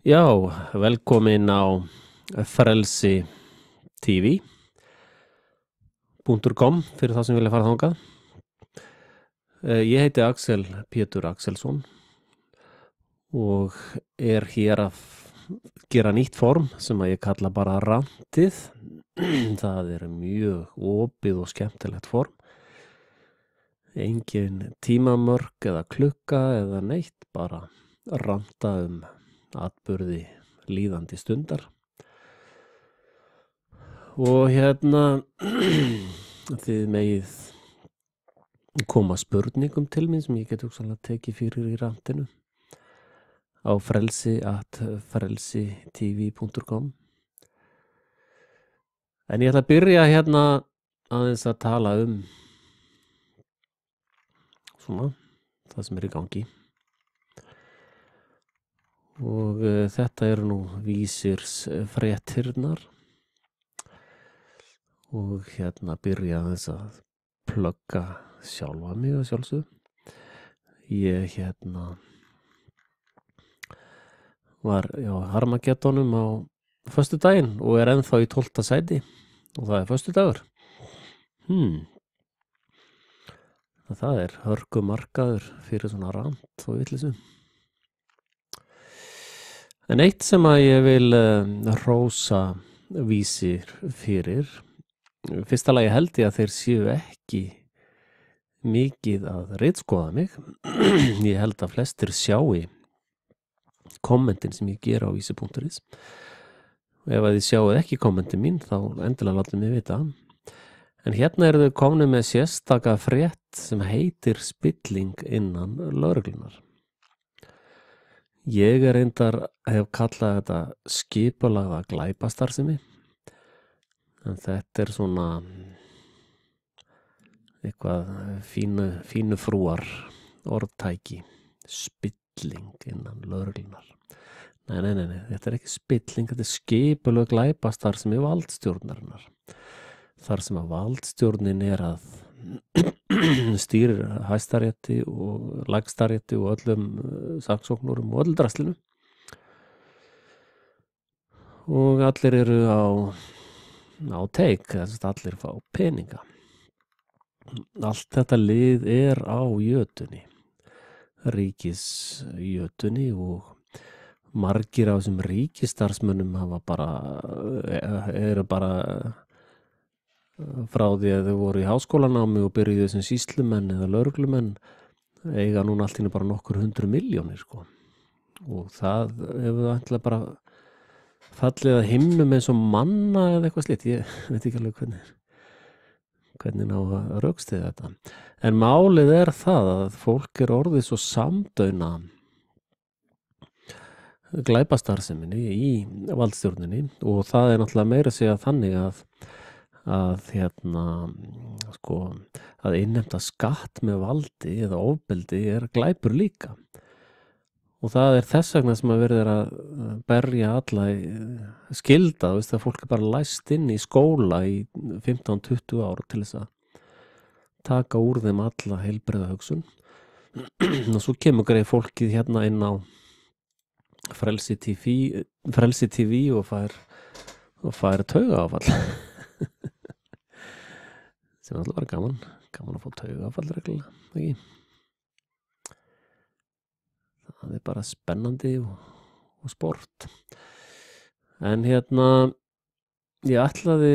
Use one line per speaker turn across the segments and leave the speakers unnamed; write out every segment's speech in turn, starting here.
Já, velkomin á frelsitv.com fyrir þá sem vilja fara þangað. Ég heiti Axel Pétur Axelsson og er hér að gera nýtt form sem að ég kalla bara rantið. Það er mjög opið og skemmtilegt form. Engin tímamörk eða klukka eða neitt, bara ranta atburði líðandi stundar. Og þið megið koma spurningum til mín sem ég get hugsanlega tekið fyrir í rantinu á frelsitv.com. En ég ætla að byrja aðeins að tala svona það sem er í gangi. Og þetta eru nú vísirsfréttirnar. Og byrja aðeins að plugga sjálfa mig að sjálfsögðu. Ég var á Harmageddonum á föstudaginn og er ennþá í 12. sæti og það er föstudagur. Það er hörkumarkaður fyrir svona rant og vitleysu. En eitt sem að ég vil hrósa vísir fyrir. Fyrsta lagi held ég að þeir séu ekki mikið að ritskoða mig. Ég held að flestir sjáu kommentin sem ég gera á vísi.is. Ef að þið sjáu ekki kommentin mín þá endilega látið mig vita. En hérna eru þau komnir með sérstaka frétt sem heitir spilling innan lögreglunar. Ég hef kallað þetta skipulagða glæpastarfsemi. En þetta er svona eitthvað fínu frúar orðtæki, spilling innan lögreglunar. Nei, þetta er ekki spilling, þetta er skipulögð glæpastarfsemi valdstjórnarinnar. Þar sem að valdstjórnin er að stýrir Hæstarétti og Lægstarétti og öllum saksóknurum og öllu draslinu. Og allir eru á teik, þess að allir fá peninga. Allt þetta lið er á jötunni, ríkisjötunni, og margir af þessum ríkisstarfsmönnum eru bara frá því að þau voru í háskólanámi og byrjuðu sem sýslumenn eða lögreglumenn eiga núna allt í einu bara nokkur 100 milljónir sko. Og það hefur ætla bara fallið að himnum eins og manna eða eitthvað slíkt. Ég veit ekki alveg hvernig ná að rökstyðja þetta. En málið er það að fólk er orðið svo samdauna glæpastarfseminni í valdstjórninni, og það er náttúrulega meira að segja þannig að innheimta skatt með valdi eða ofbeldi er glæpur líka. Og það er þess vegna sem að verður að berja alla skylda, að fólk er bara læst inn í skóla í 15-20 ár til þess að taka úr þeim alla heilbrigða hugsun. Og svo kemur greið fólkið inn á Frelsi.tv og fær taugaáfall. Sem alltaf var gaman að fá taugaáfall reglulega, ekki? Það er bara spennandi og sport. En ég ætlaði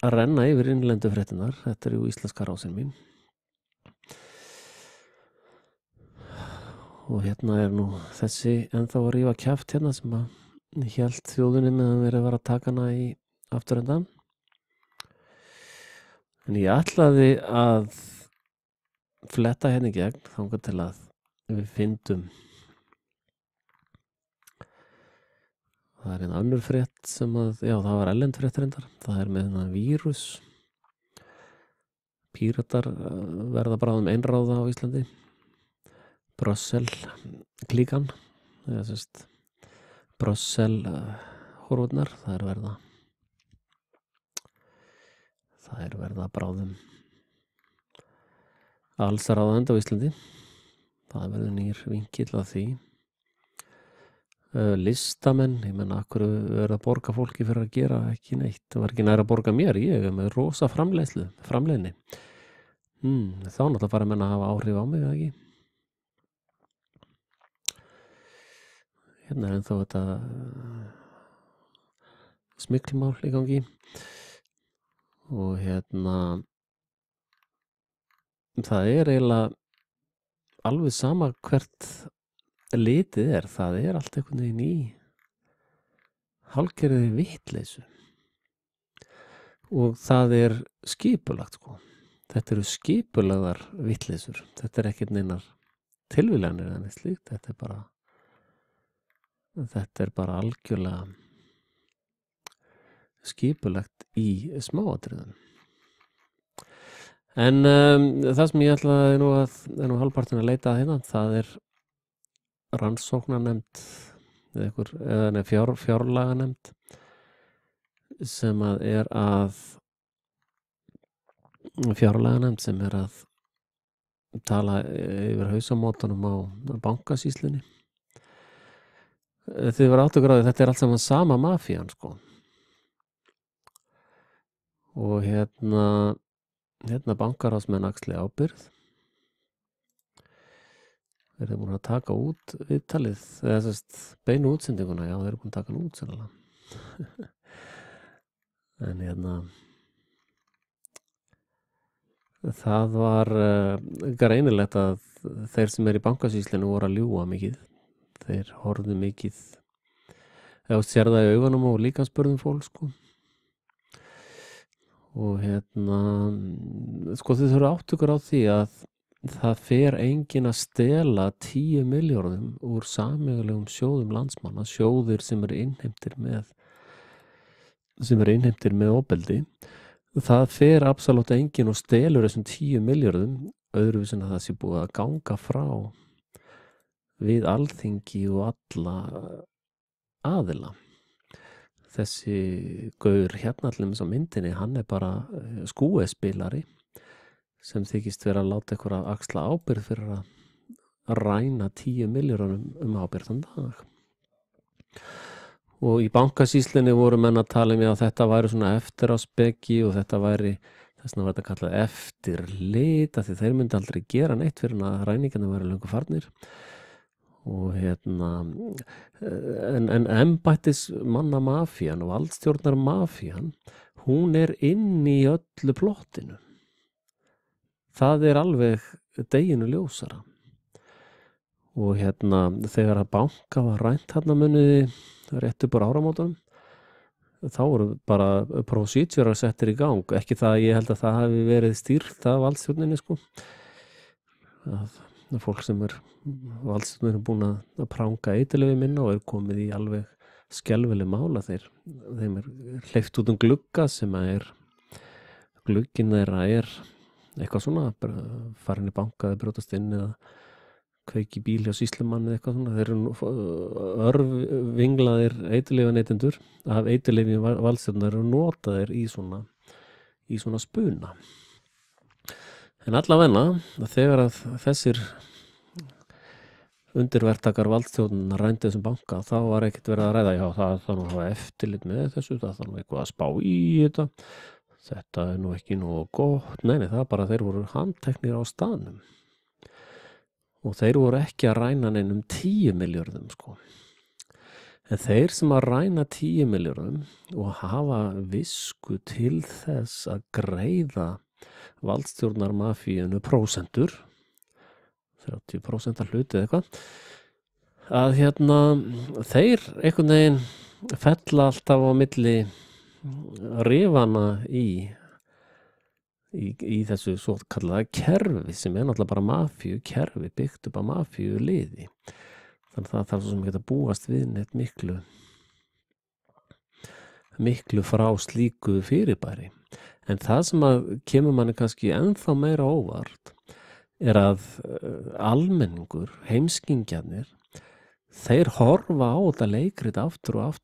að renna yfir innlendu fréttinar. Þetta er íslenska rásin mín. Og er nú þessi ennþá að rífa kjaft sem að hélt þjóðunni meðan verið var að taka hana í afturenda. En ég ætlaði að fletta í gegn þangað til að við fyndum. Það er önnur frétt sem að, það var erlend frétt reyndar. Það er með vírus. Píratar verða bráðum einráða á Íslandi. Brussel klíkan, Brussel horfurnar, það er verða bráðum allsráðandi á Íslandi. Það verður nýr vinkill að því. listamenn, ég menna akkur er að borga fólki fyrir að gera ekki neitt, það var ekki næra að borga mér, ég er með rosa framleiðni þá náttúrulega fara menn að hafa áhrif á mig, eða ekki? Hérna er ennþá þetta smiklmál í gangi og hérna það er eiginlega alveg sama hvert litið er, það er allt einhvern veginn í hálfgerði vitleysu og það er skipulagt sko. Þetta eru skipulagðar vitleysur, þetta er ekkert neinar tilviljanir eða neitt slíkt, þetta er bara algjörlega skipulagt í smáatriðum. En það sem ég ætlaði nú hálfpartinn að leita að hérna, það er rannsóknarnefnd eða fjárlaganefnd sem er að tala yfir hausamótunum á bankasýslunni. Þið verða áttugur á því, þetta er allt saman sama mafían sko. Og hérna bankaráðsmenn axli ábyrgð. Þeir eru búin að taka út viðtalið, eða þess beinu útsendinguna, já þeir eru búin að taka hann út sannlega. En það var greinilegt að þeir sem í bankasýslinu voru að ljúga mikið. Þeir horfðu mikið, eða sér það í augunum og líkamsburðum fólk sko. Og sko þið þurfa áttugur á því að það fer enginn að stela 10 milljörðum úr sameiginlegum sjóðum landsmanna, sjóðir sem eru innheimtir með ofbeldi. Það fer absolutt enginn og stelur þessum 10 milljörðum öðruvísi en að það sé búið að ganga frá við Alþingi og alla aðila. Þessi gaur hérna allir með myndinni, hann er bara skúespilari sem þykist vera að láta ykkur að axla ábyrgð fyrir að ræna 10 milljörðum ábyrgðan dag. Og í bankasýslunni voru menn að tala um að þetta væri svona eftir á speki og þetta væri, þess vegna var þetta kallað eftirlit, af því þeir myndi aldrei gera neitt fyrir að ræningjarnir væri löngu farnir. Og en embættismanna mafían og valdstjórnar mafían, hún er inn í öllu plottinu. Það er alveg deginu ljósara. Og þegar að banka var rænt muniði rétt upp úr áramótunum, þá voru bara procedure settir í gang, ekki það að ég held að það hafi verið stýrt af valdstjórninni sko. Að fólk sem valdstjórnin búin að pranga eiturlyfi minna og komið í alveg skelfileg mála, þeim hleypt út glugga sem glugginn þeirra eitthvað svona, farin í banka eða brjótast inn eða kveiki bíl hjá sýslumann eða eitthvað svona. Þeir eru örvinglaðir eiturlyfjaneytendur af eiturlyfjum valdstjórnar eru notaðir í svona spuna. En allavega þegar að þessir undirvertakar valdstjórnina rændu þessum banka, þá var ekkert verið að ræða, já það nú að hafa eftirlit með þessu, það nú eitthvað að spá í þetta nú ekki nógu gott, nei það bara þeir voru handteknir á staðnum. Og þeir voru ekki að ræna neinum 10 milljörðum sko. En þeir sem að ræna 10 milljörðum og hafa visku til þess að greiða valdstjórnar mafíunu prósentur, 30% að hluti eða eitthvað, að þeir einhvern veginn fella alltaf á milli rifana í þessu svo kallaða kerfi sem náttúrulega bara mafíukerfi byggt upp á mafíuliði. Þannig að það þarf svo sem geta búast við neitt miklu frá slíku fyrirbæri. En það sem að kemur manni kannski ennþá meira óvart er að almenningur, heimskingjarnir, þeir horfa á þetta leikrit aftur og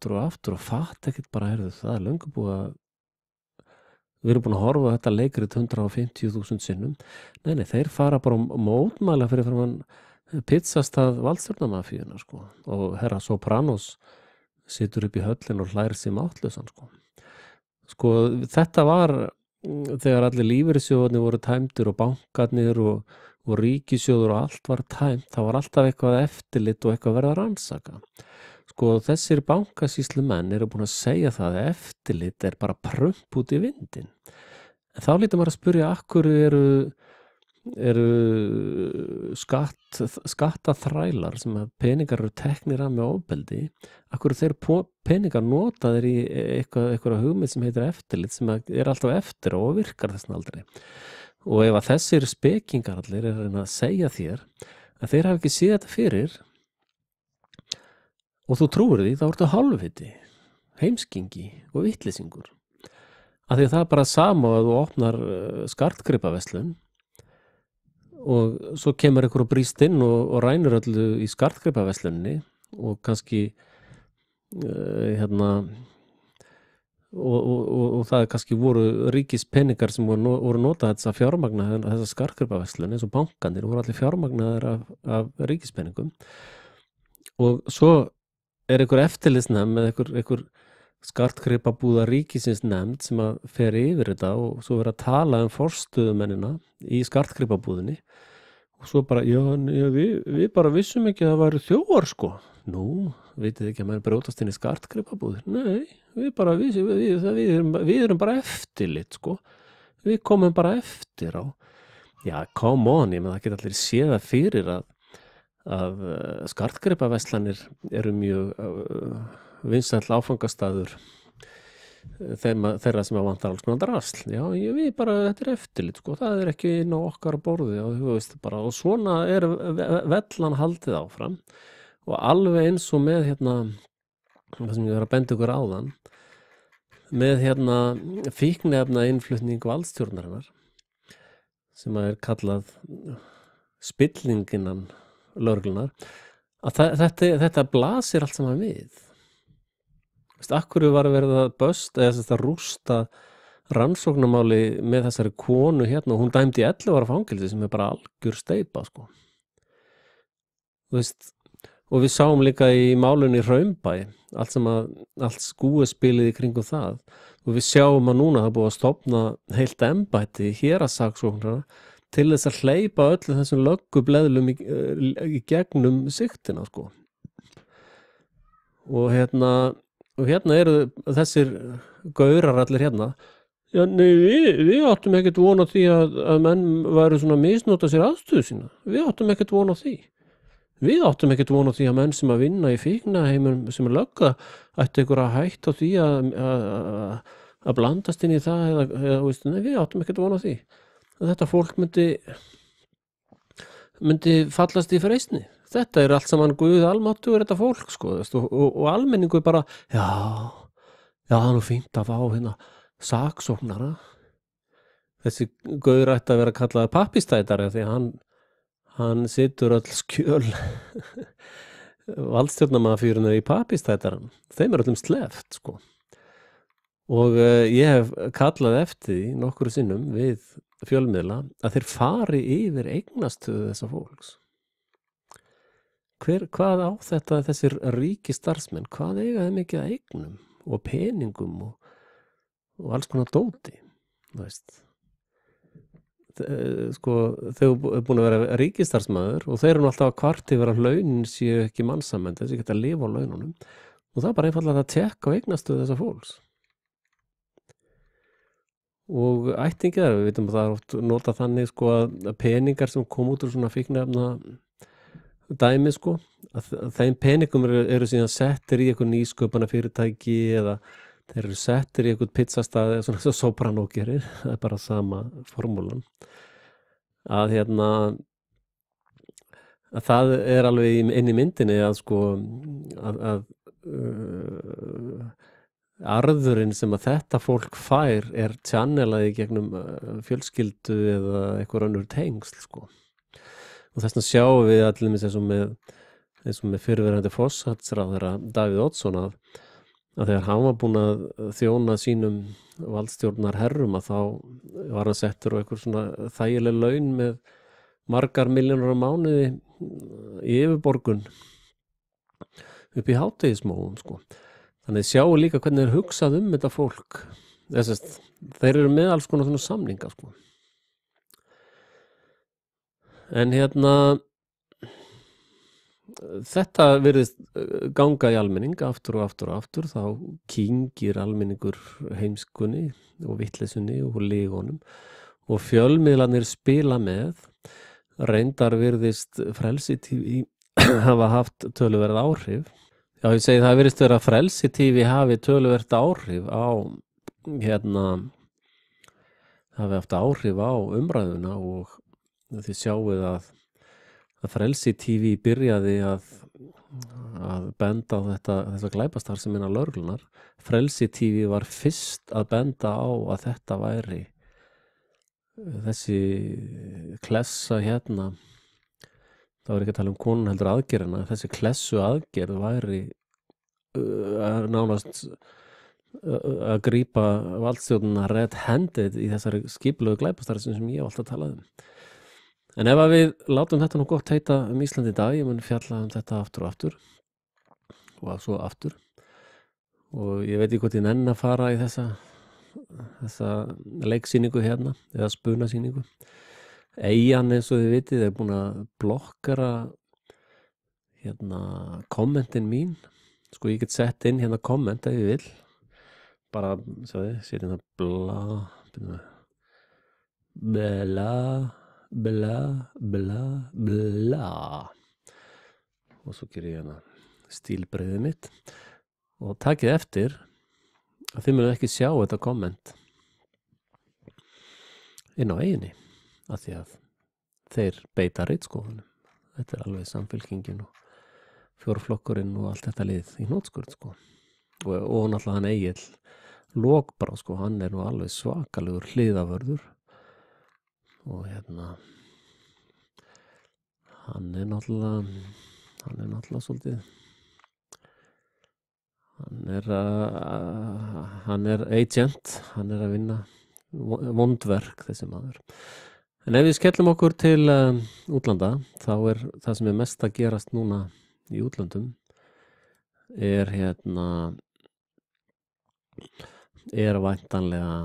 fatta ekkert bara, það er löngu búið að við erum búin að horfa á þetta leikrit 150.000 sinnum. Nei, þeir fara bara mótmæla fyrir framan pizzastað valdstjórnarmafíunnar sko og herra Sopranos situr upp í höllin og hlær sig máttlausan sko. Sko þetta var þegar allir lífeyrissjóðarnir voru tæmdir og bankarnir og ríkissjóður og allt var tæmt, þá var alltaf eitthvað eftirlit og eitthvað verið að rannsaka. Sko þessir bankasýslumenn eru búin að segja það að eftirlit bara prump út í vindinn. En þá lítur maður að spyrja af hverju eru skattaþrælar sem að peningar eru teknir af með ofbeldi, af hverju þeir peningar notaðir í eitthvað hugmynd sem heitir eftirlit sem alltaf eftir og virkar þessna aldrei. Og ef að þessir spekingar allir að segja þér að þeir hafa ekki séð þetta fyrir og þú trúir því, þá ertu hálfviti, heimskingi og vitleysingur. Af því að það bara sama að þú opnar skartgripaverslun og svo kemur einhver og brýst inn og rænir öllu í skartgripaverslunni og kannski og það kannski voru ríkispeningar sem voru notað þess að fjármagna þessa skartgripaverslun eins og bankanir voru allir fjármagnaðir af ríkispenningum og svo einhver eftirlitsnefnd með einhver skartgripabúða ríkisins nefnd sem að fer yfir þetta og svo verið að tala forstöðumennina í skartgripabúðinni og svo bara, við bara vissum ekki að það væri þjófar sko. Nú, vitið ekki að menn brjótast inn í skartgripabúðir? Nei, við erum bara eftirlit sko. Við komum bara eftir á. Já, come on, það geta allir séð það fyrir að skartgripaverslanir eru mjög vinsæll áfangastaður þeirra sem vantar alls konar drasl. Já, við bara, þetta eftirlit sko, það ekki inn á okkar borði og þú veist bara, og svona vellan haldið áfram og alveg eins og með það sem ég að benda ykkur áðan með fíkniefna innflutning valdstjórnarinnar sem kallað spillinginnan lögreglunar að þetta blasir allt saman við. Af hverju var verið að bösta eða að rústa rannsóknarmáli með þessari konu og hún dæmdi í 11 ára fangelsi sem bara algjör steypa sko. Og við sáum líka í málunni í Hraunbæ allt skúespilið í kringum það og við sjáum að núna það búið að stofna heilt embætti héraðssaksóknara til þess að hleypa öllu þessum löggubleðlum í gegnum sigtina sko. Og eru þessir gaurar allir Já, nei, við áttum ekkert von á því að menn væru svona að misnota sér aðstöðu sína. Við áttum ekkert von á því. Við áttum ekkert von á því að menn sem að vinna í fíknaheimum sem lögga ættu einhverja hætt á því að blandast inn í það eða nei, við áttum ekkert von á því. Að þetta fólk myndi fallast í freistni. Þetta allt saman Guð almáttugur þetta fólk sko, og almenningu bara já, það nú fínt að fá saksóknara. Þessi Guður ætti að vera kallaður pappístætari því að hann situr öll skjöl valdstjórnarmafíurnar í pappístætarann. Þeim öllum sleppt sko. Og ég hef kallað eftir því nokkru sinnum við fjölmiðla að þeir fari yfir eignastöðu þessa fólks. Hvað á þetta þessir ríki starfsmenn, hvað eiga þeim mikið að eignum og peningum og alls konar dóti, þú veist. Sko, þau búin að vera ríkistarfsmaður og þeir eru alltaf að kvarti vera að launin séu ekki mannsamenn, þessi geta að lifa á laununum og það bara einfallega að tekka á eignastöðu þessa fólks. Og ættingjar, við vitum að það oft nota þannig sko að peningar sem kom út úr svona fíkniefna dæmi sko, að þeim peningum eru síðan settir í eitthvað nýsköpana fyrirtæki eða þeir eru settir í eitthvað pizzastað eða svona svo Soprano gerir, það bara sama formúlan. Að að það alveg inn í myndinni að sko að arðurinn sem að þetta fólk fær channelaði gegnum fjölskyldu eða eitthvað önnur tengsl sko. Og þess vegna sjáum við allir eins og með fyrrverandi forsætisráðherra Davíð Oddsson að þegar hann var búinn að þjóna sínum valdstjórnar herrum að þá var hann settur á eitthvað svona þægileg laun með margar milljónur á mánuði í yfirborgun upp í hádegismóum sko. Þannig sjáu líka hvernig er hugsað þetta fólk. Þeir eru með alls konar svona samninga sko. En þetta virðist ganga í almenning aftur og aftur og aftur, þá kyngir almenningur heimskunni og vitleysunni og lygunum og fjölmiðlarnir spila með. Reyndar virðist Frelsi TV hafa haft töluverð áhrif. Já, ég segi það virðist vera að Frelsi TV hafi töluverð áhrif á hafi haft áhrif á umræðuna og þið sjáuð að Frelsi TV byrjaði að benda á þessa glæpastarfsemi lögreglunar. Frelsi TV var fyrst að benda á að þetta væri þessi klessa það var ekki að tala um konun heldur aðgerðina, þessi klessu aðgerð væri nánast að grípa valdstjórnina red-handed í þessari skipulegu glæpastarfsemi sem ég hef alltaf talað um. En ef við látum þetta nú gott heita Íslandi í dag, ég mun fjalla þetta aftur og aftur og svo aftur og ég veit ekki hvort ég nenni að fara í þessa leiksýningu eða spunasýningu. Eyjan eins og þið vitið er búin að blokkera kommentin mín. Sko ég get sett inn komment ef ég vil. Bara, sér bla og svo ger ég stílbreiðið mitt og takið eftir að þið munið ekki sjá þetta komment inn á Eyjunni af því að þeir beita ritskoðunum. Þetta er alveg Samfylkingin og fjórflokkurinn og allt þetta lið í hnotskurn sko. Og náttúrulega hann Egill Lokbrá sko, hann er nú alveg svakalegur hliðavörður og hann er náttúrulega svolítið hann er agent, hann er að vinna vondverk þessi maður. En ef við skellum okkur til útlanda, þá er það sem er mest að gerast núna í útlöndum er væntanlega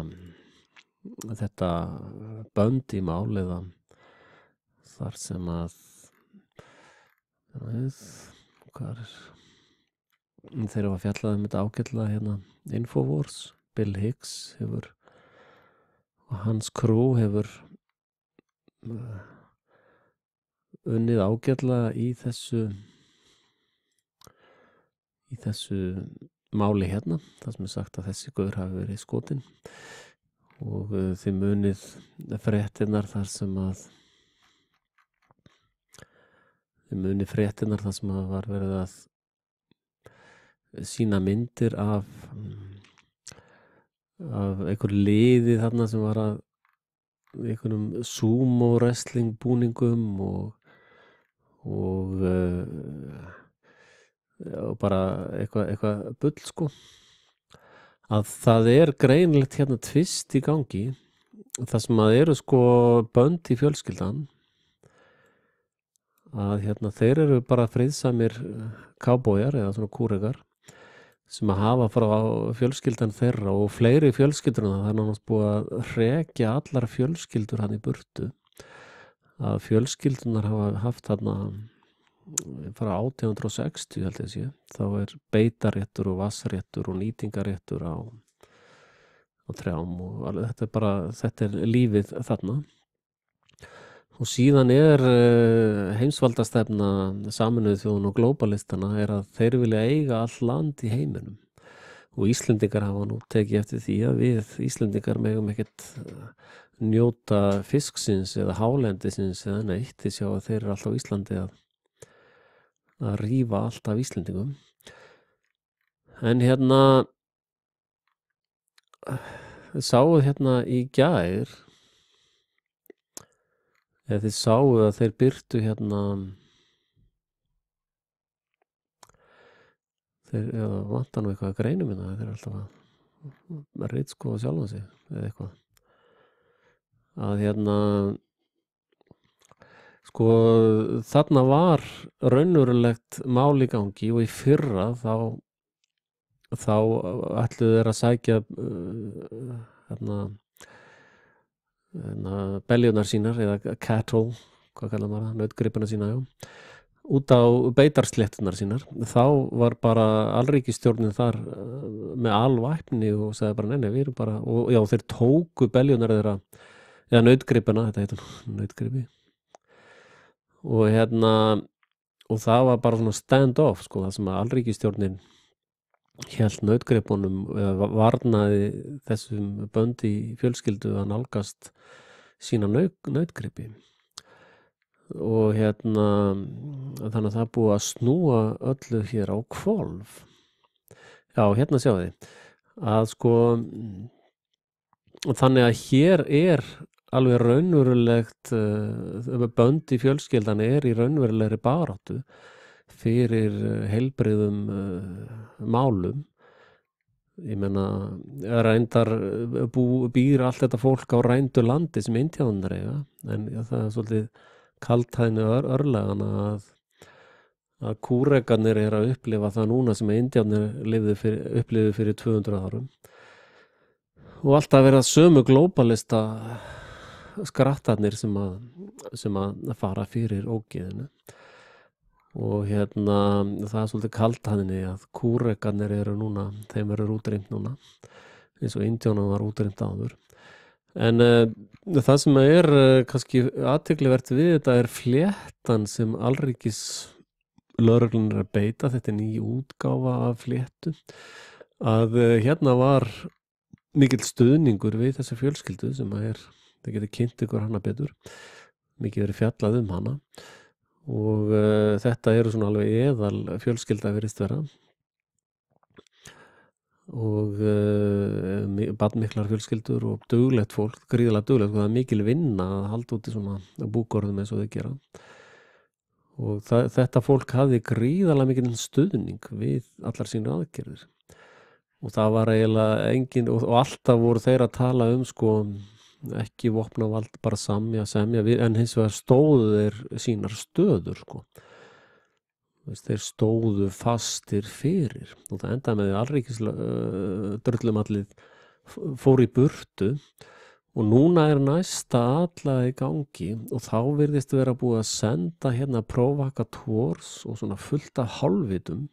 þetta bönd í mál eða þar sem að þeir hafa fjallað þetta ágætlega Infowars. Bill Hicks hefur og hans crew hefur unnið ágætlega í þessu máli það sem er sagt að þessi gaur hafi verið skotinn og þið munið fréttirnar þar sem að var verið að sýna myndir af einhver liði þarna sem var að einhvernum sumo wrestling búningum og bara eitthvað bull sko. Að það er greinilegt tvist í gangi það sem að eru sko bönd í fjölskyldan að þeir eru bara friðsamir kábójar eða svona kúrekar sem að hafa frá fjölskyldan þeirra og fleiri fjölskyldurna. Það er náttúrulega búið að hrekja allar fjölskyldur í burtu að fjölskyldunar hafa haft frá 1860 held ég sé, þá er beitaréttur og vassréttur og nýtingaréttur á trjám og alveg, þetta er lífið þarna. Og síðan er heimsvaldastefna Sameinuðu þjóðanna og glóbalistana er að þeir vilja eiga all land í heiminum og Íslendingar hafa nú tekið eftir því að við Íslendingar megum ekkert njóta fisksins eða hálendisins eða neitt. Þið sjá að þeir eru alltaf á Íslandi að rífa allt af Íslendingum. En sáuð í gær eða þið sáuð að þeir birtu þeir vantar nú eitthvað að greinum þeir eru alltaf að ritskoða sjálfa sig eða eitthvað að Sko, þarna var raunverulegt mál í gangi og í fyrra þá ætluðu þeir að sækja hérna beljunar sínar eða cattle, hvað kallar maður það, nautgripina sína, út á beitarsléttunar sínar. Þá var bara alríkisstjórnin þar með alvæpni og sagði bara nei, við erum bara, og já, þeir tóku beljunar þeirra, eða nautgripina, þetta heitir nautgripi, og og það var bara svona stand-off, sko, það sem að alríkisstjórnin hélt nautgripunum eða varnaði þessum böndi í fjölskyldu að nálgast sína nautgripi. Og þannig að það búið að snúa öllu hér á hvolf. Já, sjáu þið að sko þannig að hér alveg raunverulegt bönd í fjölskyldan í raunverulegri baráttu fyrir heilbrigðum málum. Ég meina, reyndar býr allt þetta fólk á rændu landi sem indjánar eiga, en það er svolítið kaldhæðni örlagan að kúrekarnir að upplifa það núna sem indjánar upplifðu fyrir 200 árum. Og alltaf vera sömu glóbalista skrattarnir sem að fara fyrir ógeðinu. Og það er svolítið kaldhæðni að kúrekarnir núna, þeim útrýmt núna, eins og indjánar var útrýmt áður. En það sem kannski athyglivert við þetta fléttan sem alríkislögreglan að beita, þetta ný útgáfa af fléttu, að var mikill stuðningur við þessa fjölskyldu sem það getur kynnt ykkur hana betur, mikið verið fjallað hana, og þetta svona alveg eðal fjölskylda virðist vera, og barnmiklar fjölskyldur og duglegt fólk, gríðarlega duglegt, og það mikil vinna að halda út í svona búgörðum eins og þau gera. Og þetta fólk hafði gríðarlega mikil stuðning við allar sína aðgerðir. Og það var eiginlega engin, og alltaf voru þeir að tala sko, ekki vopnavald, bara semja, en hins vegar stóðu þeir sínar stöður, sko. Þeir stóðu fastir fyrir, og það endaði með því alríkisdröllumallið fór í burtu, og núna næsta alla í gangi, og þá virðist vera búið að senda provokators og svona fullt af hálfvitum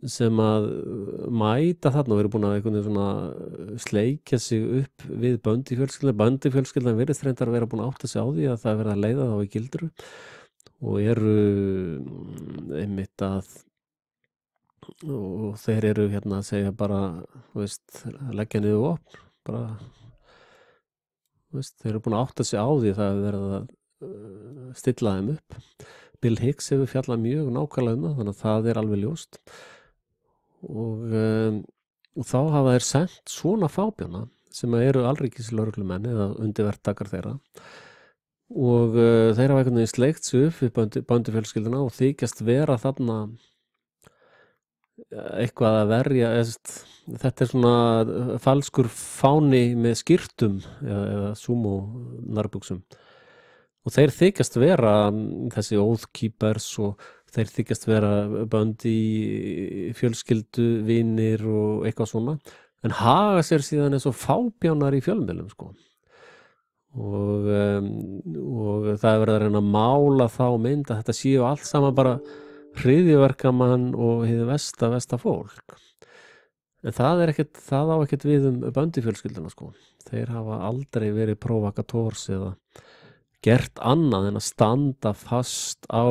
sem að mæta þarna, og eru búin að einhvern veginn svona sleikja sig upp við böndifjölskyldan virðist reyndar að vera búin að átta sig á því að það verið að leiða þá í gildru, og einmitt og þeir að segja bara, leggja niður vopn, bara, þeir eru búin að átta sig á því að það verið að stilla þeim upp. Bill Hicks hefur fjallað mjög nákvæmlega það, þannig að það alveg ljóst, og þá hafa þeir sent svona fábjána sem eru alríkislögreglumenn eða undirverktakar þeirra, og þeir hafa einhvern veginn sleikt sig upp við böndufjölskylduna og þykjast vera þarna eitthvað að verja. Þetta svona falskur fáni með skyrtum eða sumo nærbuxum, og þeir þykjast vera þessi oath keepers, og þeir þykjast vera böndi fjölskyldu vinir og eitthvað svona, en haga sér síðan eins og fábjánar í fjölmiðlum, sko. Og það verið að reyna að mála þá mynd að þetta séu allt saman bara hryðjuverkamann og hið versta fólk. En það á ekkert við böndifjölskylduna, sko. Þeir hafa aldrei verið provokators eða gert annað en að standa fast á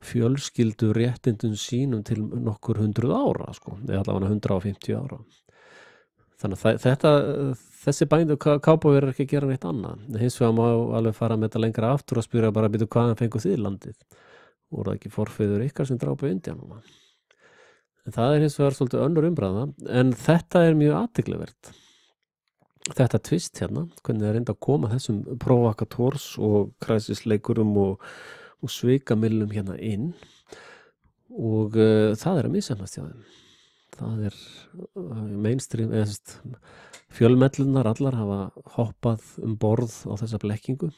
fjölskyldu réttindum sínum til nokkur 100 ára, sko, eða allavega 150 ára. Þannig að þessi bændu kápói ekki að gera neitt annað. Hins vegar má alveg fara með þetta lengra aftur og spyrja bara hvaðan fenguð þið landið. Voru það ekki forfeður ykkar sem drápu indjánana? En það hins vegar svolítið önnur umræða, en þetta mjög athyglivert. Þetta tvist hvernig það reynda að koma þessum provokators og kræsisleikurum og svikamillum inn, og það að misjafnast hjá þeim. Það mainstream, fjölmellunar allar hafa hoppað borð á þessa blekkingu,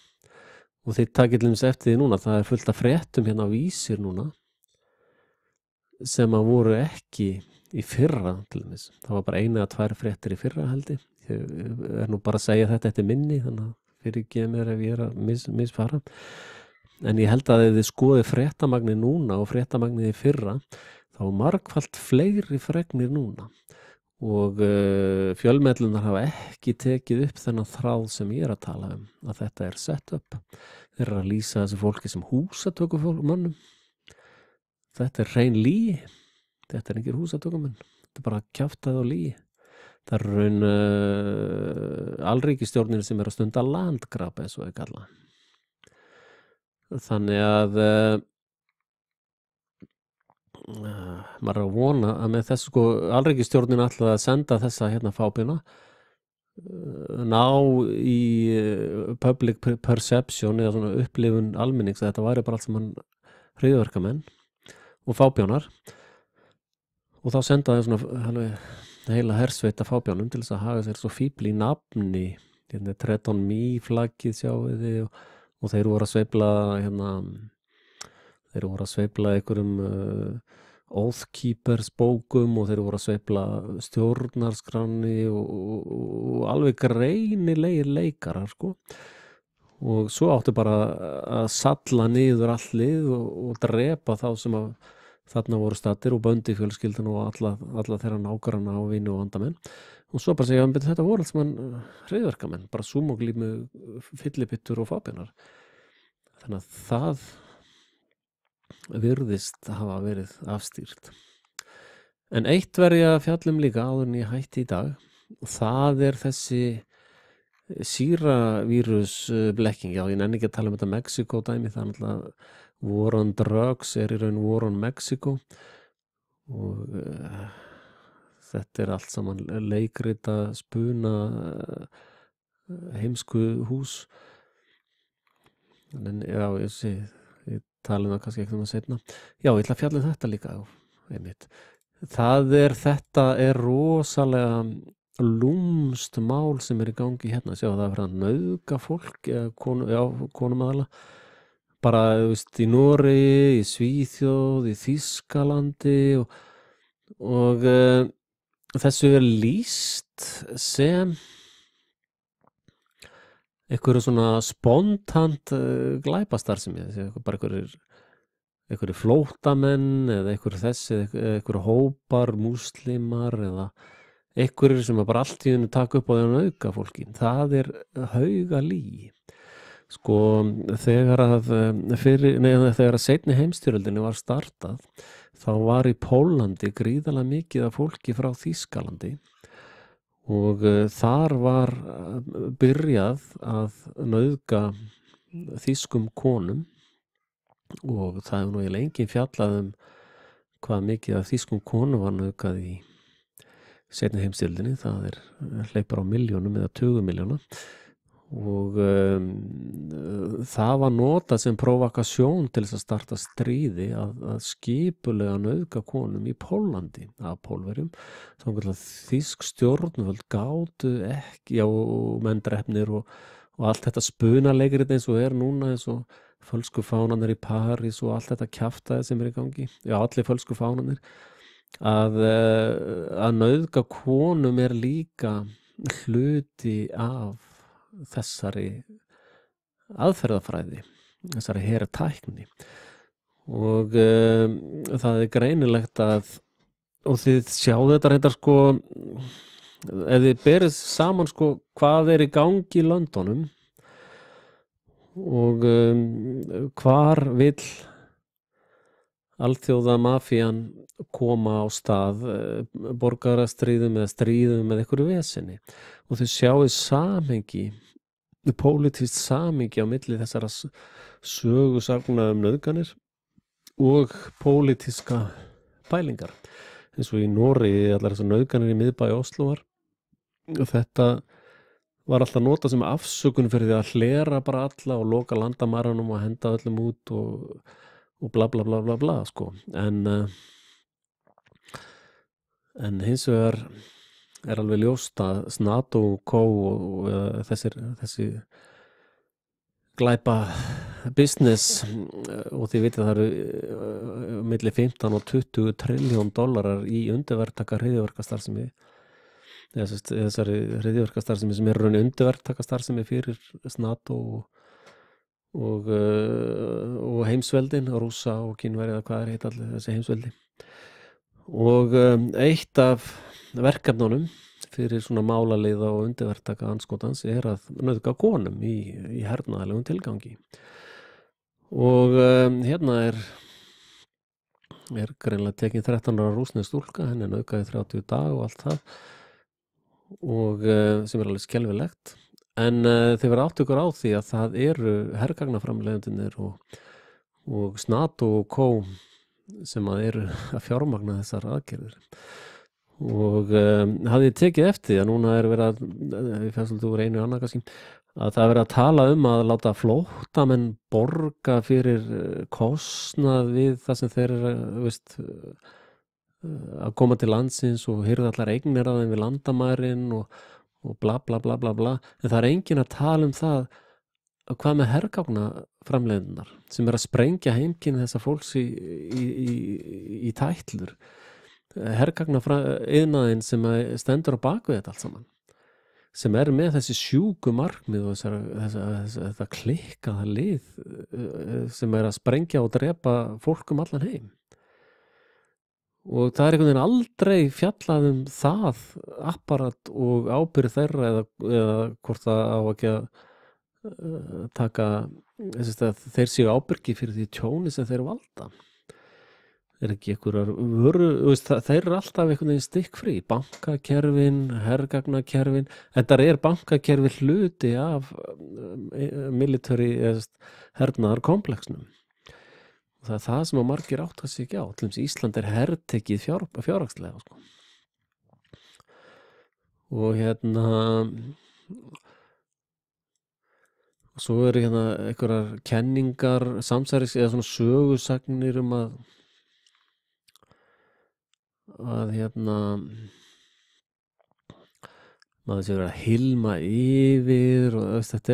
og þið takið til dæmis eftir því núna, það er fullt af fréttum hérna á Vísir núna sem að voru ekki í fyrra til dæmis, það var bara 1 eða 2 fréttir í fyrra held ég er nú bara að segja þetta eftir minni þannig að fyrirgefa mér ef ég er að misfara en ég held að ef þið skoðið fréttamagnið núna og fréttamagnið í fyrra þá er margfalt fleiri fregnir núna og fjölmiðlunar hafa ekki tekið upp þennan þráð sem ég er að tala að þetta er sett upp þeir eru að lýsa þessu fólki sem húsatökumönnum þetta er hrein lygi þetta er engir húsatökumenn þetta er bara kjaftað og lygi það er raun alríkisstjórnir sem er að stunda landgrab eins og þau kalla þannig að maður er að vona að með þessu sko alríkisstjórnin ætlaði að senda þessa hérna fábina ná í public perception eða svona upplifun almennings að þetta væri bara allt saman hryðjuverkamenn og fábjánar og þá senda þau svona heila hersveita fábjánum til þess að haga sér svo fíbl í nafni hérna 13 flaggið sjáið þið og þeir voru að sveifla hérna þeir voru að sveifla einhverjum Oathkeepers bókum og þeir voru að sveifla stjórnarskráni og alveg greinilegir leikarar sko og svo áttu bara að salla niður allir og drepa þá sem að þarna voru staddir og böndi fjölskyldan og alla þeirra nágranna og vini og vandamenn og svo bara segja þetta voru alls mann hryðjuverkamenn bara súmoglímu, fyllipittur og fábjánar þannig að það virðist hafa verið afstýrt en eitt verð ég að fjallum líka áður en ég hætti í dag og það er þessi sýravírus blekking já ég nenni ekki að tala þetta Mexiko dæmi það er náttúrulega War on Drugs er í raun War on Mexico og þetta er allt saman leikrita spuna heimsku hús en já ég tala það kannski ekki seinna já ég ætla að fjalla þetta líka einmitt þetta er rosalega lúmst mál sem er í gangi hérna sjá það er að nauðga fólk konum aðala bara í Noregi, í Svíþjóð, í Þýskalandi og þessu er lýst sem einhverju svona spontant glæpastarfsemi bara einhverju flóttamenn eða einhverju hópar múslimar eða einhverjir sem bara allt í hennu taka upp á því að nauðga fólki það er hauga lygi sko þegar að seinni heimsstyrjöldinni var startað þá var í Pólandi gríðarlega mikið af fólki frá Þýskalandi og þar var byrjað að nauðga þýskum konum og það hefur nú lengi fjallað hvað mikið af þýskum konum var nauðgað í seinni heimsstyrjöldinni það hleypar á milljónum eða 20 milljóna og það var notað sem provokasjón til þess að starta stríði að skipulega nauðga konum í Pólandi af Pólverjum þá þýsk stjórnvöld gátu ekki og menndrefnir og allt þetta spunalegrið eins og er núna eins og fölsku fánanir í París og allt þetta kjaftaði sem er í gangi allir fölsku fánanir að nauðga konum er líka hluti af þessari aðferðafræði þessari hertækni og það er greinilegt að og þið sjáðu þetta reyndar sko ef þið berið saman sko hvað er í gangi í löndunum og hvar vill alþjóða mafían koma á stað borgarastríðum eða stríðum með einhverju vesenni og þau sjáu samhengi pólitískt samhengi á milli þessara sögusagna nauðganir og pólitíska pælingar eins og í Noregi allar þessar nauðganir í miðbæ Oslo og þetta var alltaf notað sem afsökun fyrir því að hlera bara alla og loka landamæranum og henda öllum út og bla bla bla bla bla sko en hins vegar er alveg ljóst að NATO og þessi glæpa business og þið vitið það eru milli 15 og 20 trilljón dollarar í undirverktaka hryðjuverkastarfsemi þessari hryðjuverkastarfsemi sem er raun undirverktakastarfsemi fyrir NATO og heimsveldin, Rússa og Kínverja eða hvað heit allir þessi heimsveldi og eitt af verkefnunum fyrir svona málaleiða og undirverktaka andskotans er að nauðga konum í hernaðarlegum tilgangi og hérna er greinilega tekin 13 ára rússnesk stúlka, henni nauðgaði 30 dag og allt það og sem er alveg skelfilegt en þið verða áttökur á því að það eru hergagnaframleiðendurnir og NATO og CO sem að eru að fjármagna þessar aðgerðir og hafði ég tekið eftir því að núna er verið að ég fannst úr einu annað kannski að það er verið að tala að láta flóttamenn borga fyrir kostnað við það sem þeir eru að koma til landsins og hirða allar eignir að þeim við landamærin og bla bla bla bla bla en það er enginn að tala það hvað með hergagnaframleiðendunar sem er að sprengja heimkynni þessa fólks í tætlur hergagnaiðnaðinn sem stendur á bakvið þetta allt saman sem er með þessi sjúku markmið og þetta klikkaða lið sem er að sprengja og drepa fólk allan heim og það er einhvern veginn aldrei fjallað það apparat og ábyrgð þeirra eða hvort það á ekki að taka þeir séu ábyrgi fyrir því tjóni sem þeir valda er ekki einhverjar þeir eru alltaf einhvern veginn stikkfrí bankakerfin, hergagnakerfin þetta bankakerfi hluti af military hernaðarkomplexnum það er það sem að margir átta sig ekki á til dæmis Ísland er hertekið fjárhagslega sko. Og svo eru einhverjar kenningar samsæris eða svona sögusagnir að maður sé verið að hilma yfir og þetta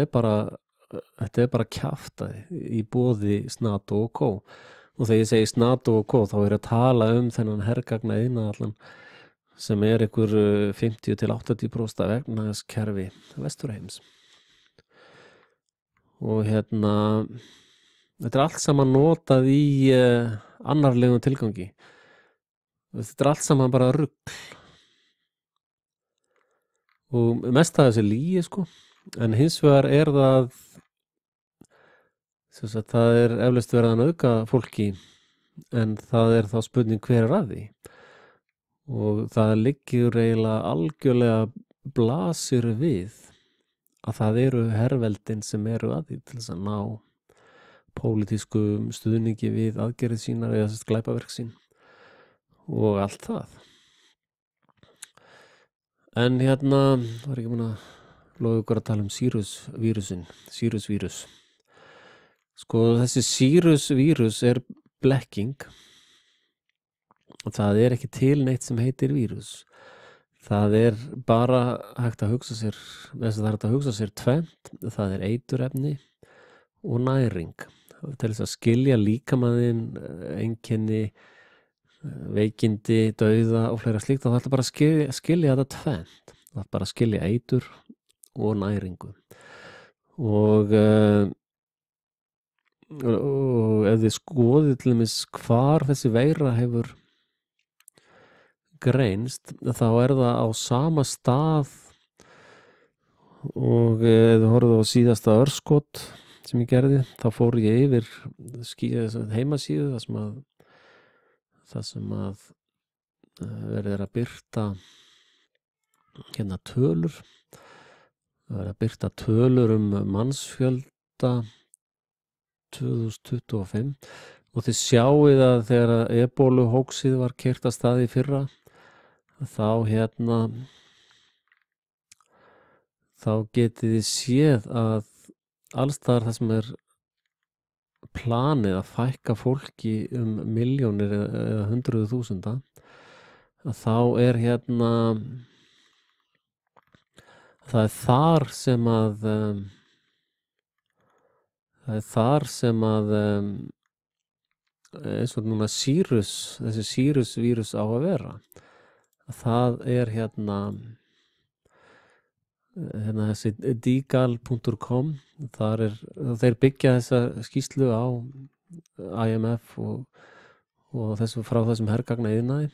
er bara kjaftaði í boði NATO og CO og þegar ég segi NATO og CO þá er að tala þennan hergagnaíðnað sem er einhver 50-80% af efnahagskerfi Vesturheims og þetta er allt saman notað í annarlegum tilgangi þetta er allt saman bara rugl og mest af þessi lygi sko en hins vegar er það er eflaust verið að nauðga fólki en það er þá spurning hver er að því og það liggur eiginlega algjörlega blasir við að það eru herveldin sem eru að því til þess að ná pólitískum stuðningi við aðgerðir sínar eða glæpaverk sín og allt það en var ekki mun að lofa ykkur að tala Sýrusvírus sko þessi Sýrusvírus er blekking og það er ekki til neitt sem heitir vírus það er bara hægt að hugsa sér tvennt það er eiturefni og næring til þess að skilja líkamann einkenni veikindi, dauða og fleira slíkt og það er bara að skilja þetta tvennt það er bara að skilja eitur og næringu og ef þið skoðið til dæmis hvar þessi veira hefur greinst þá er það á sama stað og ef þið horfðu á síðasta örskot sem ég gerði þá fór ég yfir heimasíðu það sem að verið að birta tölur það verið að birta tölur mannsfjölda 2025 og þið sjáið að þegar ebóluhóksið var keyrt af stað í fyrra þá þá getið þið séð að alls staðar það sem er planið að fækka fólki milljónir eða 100.000 þá er það er þar sem að Það þar sem að eins og núna þessi sírusvírus á að vera. Það hérna þessi digal.com, þeir byggja þessa skýrslu á IMF og frá þessum hergagnaiðnaði.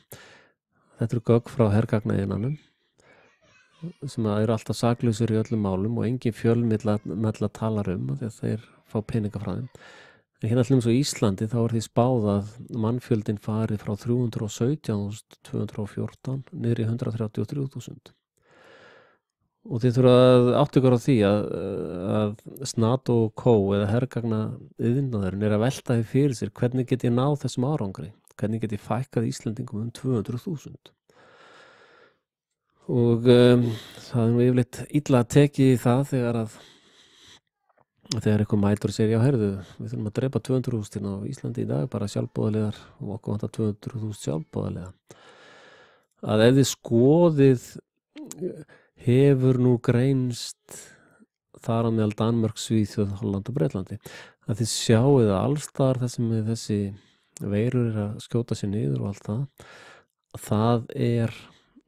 Þetta eru gögn frá hergagnaiðnaðinum sem eru alltaf saklausir í öllum málum og engin fjölmiðla talar því að þeir fá peninga frá þeim. En hérna allum svo Íslandi þá því spáð að mannfjöldin farið frá 317.214 niður í 133.000. Og þið þurfa að átta ykkur á því að NATO og CO eða hergagnaiðnaðurinn að velta því fyrir sér hvernig get ég náð þessum árangri, hvernig get ég fækkað Íslendingum 200.000. Og það nú yfirleitt illa að tekið í það þegar eitthvað mætur segir, já heyrðu, við þurfum að drepa 200.000 á Íslandi í dag, bara sjálfboðaliðar og okkur vantar 200.000 sjálfboðaliða. Að ef þið skoðið hefur nú greinst þar á meðal Danmörk, Svíþjóð, Holland og Bretlandi, að þið sjáið að allsstaðar þessi veirur að skjóta sér niður og allt það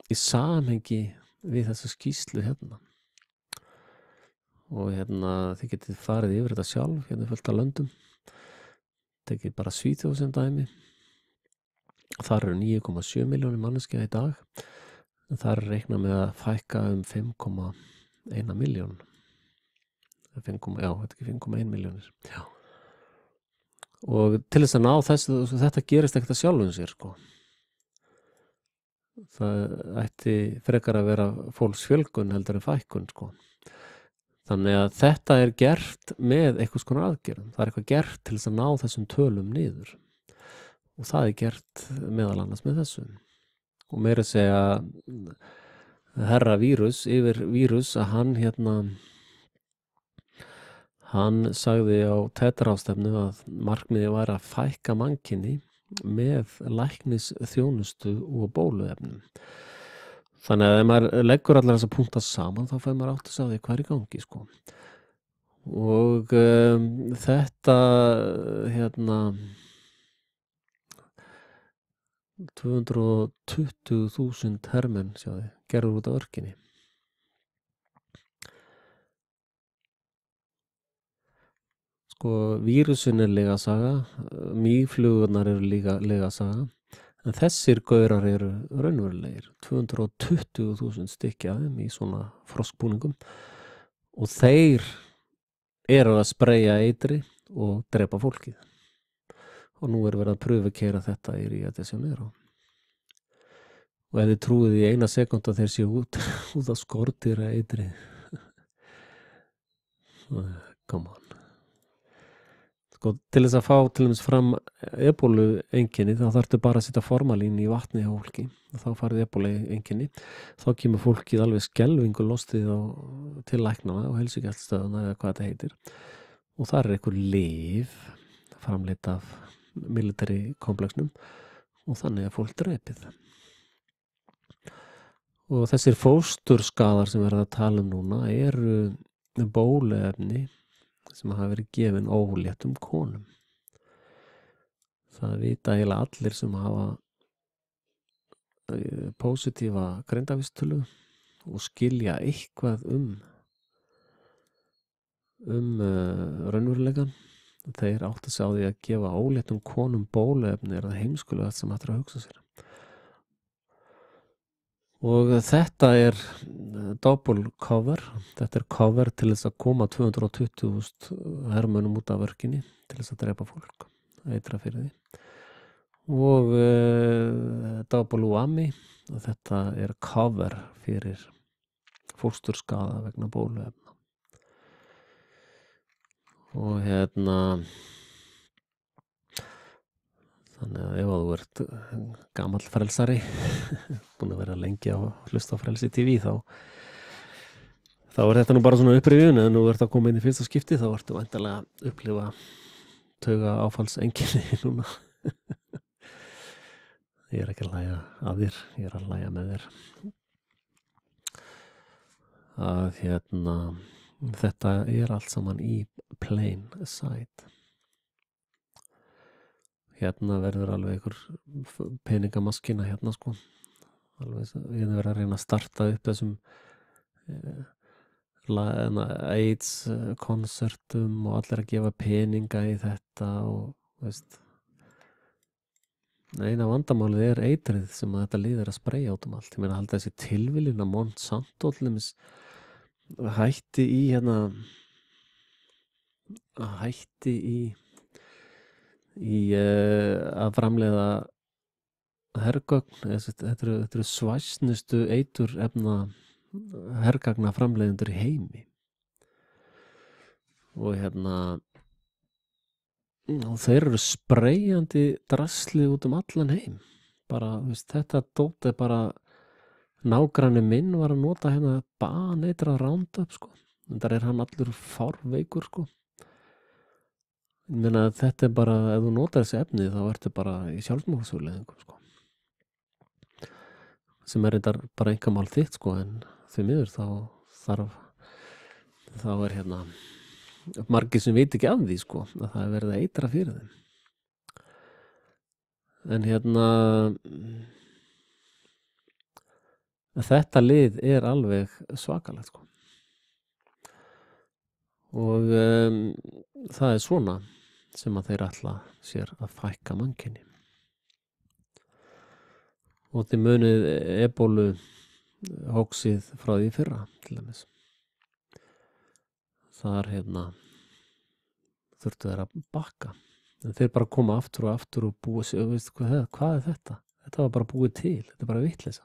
í samhengi við þessa skýrslu hérna. Og þið getið farið yfir þetta sjálf, fullt af löndum. Tekið bara Svíþjóð sem dæmi. Þar eru 9,7 milljónir manneskja í dag. Þar reiknað með að fækka 5,1 milljón. 5,1 milljónir. Já. Og til þess að ná þessu, þetta gerist ekkert að sjálfum sér, sko. Það ætti frekar að vera fólksfjölgun heldur en fækkun, sko. Þannig að þetta gert með einhvers konar aðgerðum. Það eitthvað gert til þess að ná þessum tölum niður. Og það gert meðal annars með þessu. Og meira að segja herra yfir vírus að hann sagði á TED-ráðstefnu að markmiðið væri að fækka mannkyni með læknisþjónustu og bóluefnum. Þannig að ef maður leggur allar þessa punkta saman þá fær maður átt að segja hvað í gangi, sko. Og þetta 220.000 hermenn gerður út af örkinni. Sko, vírusin legasaga, mýflugurnar eru legasaga. En þessir gaurar eru raunverulegir, 220.000 stykki af þeim í svona froskbúningum og þeir eru að spreyja eitri og drepa fólkið. Og nú verið að prufukeyra þetta í Rio de Janeiro. Og ef þið trúið í eina sekúndu að þeir séu út af skordýra eitri. Come on. Sko, til þess að fá til dæmis fram ebólu-einkenni þá þarftu bara að setja formalín í vatni hjá fólki og þá farið ebólu-einkenni. Þá kemur fólkið alveg skelfingu lostið til læknana og heilsugæslustöðvana eða hvað þetta heitir. Og það einhver lyf framleitt af military komplexnum og þannig að fólk drepið. Og þessir fósturskaðar sem verða að tala núna eru bóluefni sem hafa verið gefin óléttum konum. Það vita eiginlega allir sem hafa pósitífa greindarvísitölu og skilja eitthvað raunveruleikann. Þeir átta sig á því að gefa óléttum konum bóluefni það heimskulegast sem hægt að hugsa sér. Og þetta double cover, þetta cover til þess að koma 220.000 hermönnum út af örkinni til þess að drepa fólk, eitra fyrir því. Og double whammy, þetta cover fyrir fósturskaða vegna bóluefna. Og þannig að ef þú ert gamall frelsari, búin að vera lengi að hlusta á Frelsi TV, þá þetta nú bara svona upprifjun, en nú ert að koma inn í fyrsta skipti, þá ertu væntanlega að upplifa tauga áfallseinkenni núna. Ég ekki að hlæja að þér, ég að hlæja með þér. Að þetta allt saman í plain sight. Hérna verður alveg einhver peningamaskina hérna sko. Alveg, við verðum að reyna að starta upp þessum AIDS konsertum og allir að gefa peninga í þetta og veist. Eina vandamálið er eitrið sem að þetta lið að spreyja út um allt. Ég meina halda þessi tilviljun að Monsanto allimis hætti í að framleiða hergögn. Þetta eru svæsnustu eiturefna hergagna framleiðendur í heimi og og þeir eru spreyjandi drasli út um allan heim. Bara, þetta dót er bara nágranni minn var að nota baneitra Roundup sko. Þar er hann allur fárveikur sko. Ég meina þetta er bara, ef þú notar þessi efni þá ertu bara í sjálfsmorðsfurleiðingum sko. Sem er þetta bara einkamál þitt sko, en því miður þá er margir sem veit ekki af því sko, að það er verið að eitra fyrir þeim. En þetta lið er alveg svakalegt sko. Og það er svona sem að þeir ætla sér að fækka mannkyni. Og þið munið ebólu hóksið frá því fyrra til dæmis. Þar þurftu þeir að bakka. En þeir bara koma aftur og búa sig, veistu hvað er þetta? Þetta var bara búið til, þetta er bara vitleysa.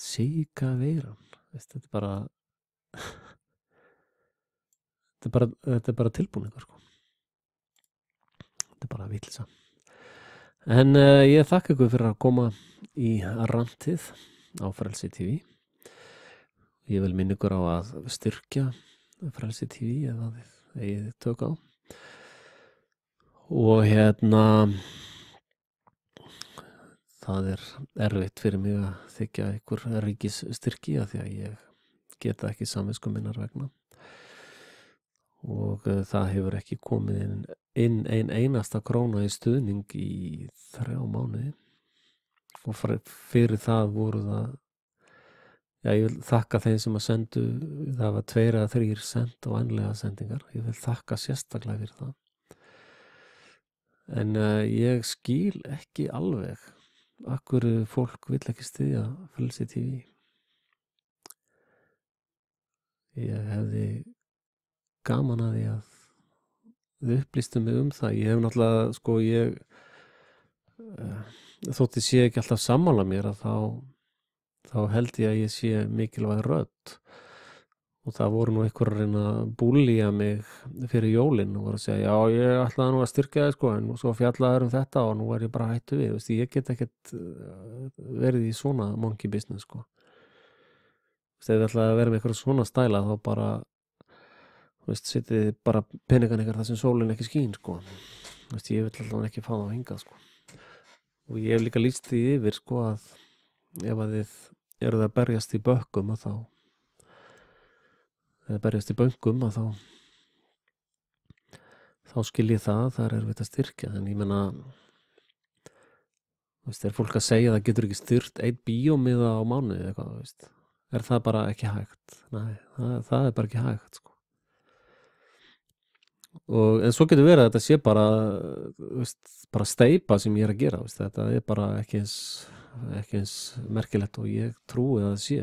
Sika veiran, þetta er bara þetta er bara tilbúningur sko. Þetta er bara vitleysa. En ég þakka ykkur fyrir að koma í rantið á Frelsi TV. Ég vil minna ykkur á að styrkja Frelsi TV eða þið eigið tök á. Og það er erfitt fyrir mig að þykja ykkur ríkisstyrki af því að ég geta ekki samvisku minnar vegna. Og það hefur ekki komið inn ein einasta króna í stuðning í 3 mánuði. Og fyrir það voru það, ég vil þakka þeim sem að sendu, það var 2 eða 3 send og ennlega sendingar. Ég vil þakka sérstaklega fyrir það. En ég skil ekki alveg af hverju fólk vill ekki styðja Frelsi TV. Ég hefði gaman að því að þið upplýstu mig það. Ég hef náttúrulega, sko, þótt ég sé ekki alltaf sammála mér að þá held ég að ég sé mikilvæg rödd. Og það voru nú einhver að reyna að búlía mig fyrir jólin og voru að segja, já, ég ætlaði nú að styrkja þig sko, en svo fjallaður þetta og nú er ég bara hættu við. Ég get ekkert verið í svona monkey business sko. Ef þið ætlaði að vera með eitthvað svona stæla þá bara setið bara peningan ykkar þar sem sólin ekki skín sko. Ég vil alltaf ekki fá það að hinga sko. Og ég hef líka lýst því yfir sko að ef að þið eruð að berjast í bökkum að þá skil ég það er erfitt að styrkja. En ég meina, er fólk að segja að það getur ekki styrt 1 bíómiða á mánuði eitthvað, er það bara ekki hægt? Nei, það er bara ekki hægt sko. En svo getur verið að þetta sé bara steypa sem ég er að gera, þetta er bara ekki eins merkilegt og ég trúi að það sé.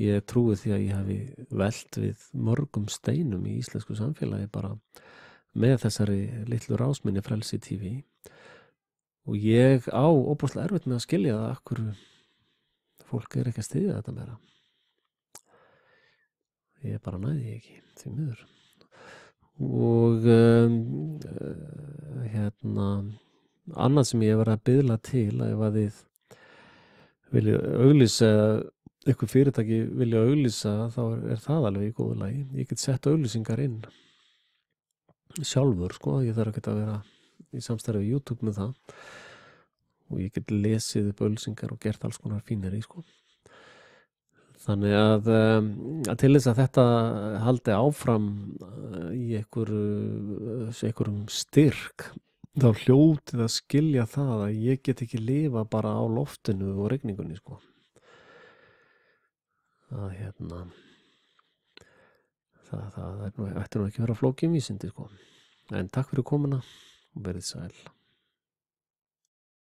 Ég trúi því að ég hafi velt við mörgum steinum í íslensku samfélagi bara með þessari litlu rásminni Frelsi TV og ég á óbúslega erfitt með að skilja það af hverju fólk er ekki að styðja þetta meira. Ég bara næði ekki því miður. Og annað sem ég var að biðla til að ef að þið vilja auglýsa einhver fyrirtæki vilja auglýsa þá er það alveg í góðu lagi. Ég get sett auglýsingar inn sjálfur sko, ég þarf ekki að vera í samstarfi við YouTube með það og ég get lesið upp auglýsingar og gert alls konar fínir í sko. Þannig að til þess að þetta haldi áfram í einhverjum styrk, þá hljótið að skilja það að ég get ekki lifa bara á loftinu og rigningunni, sko. Að það ætti nú ekki að vera flókin vísindi, sko. En takk fyrir komuna og verið sæl.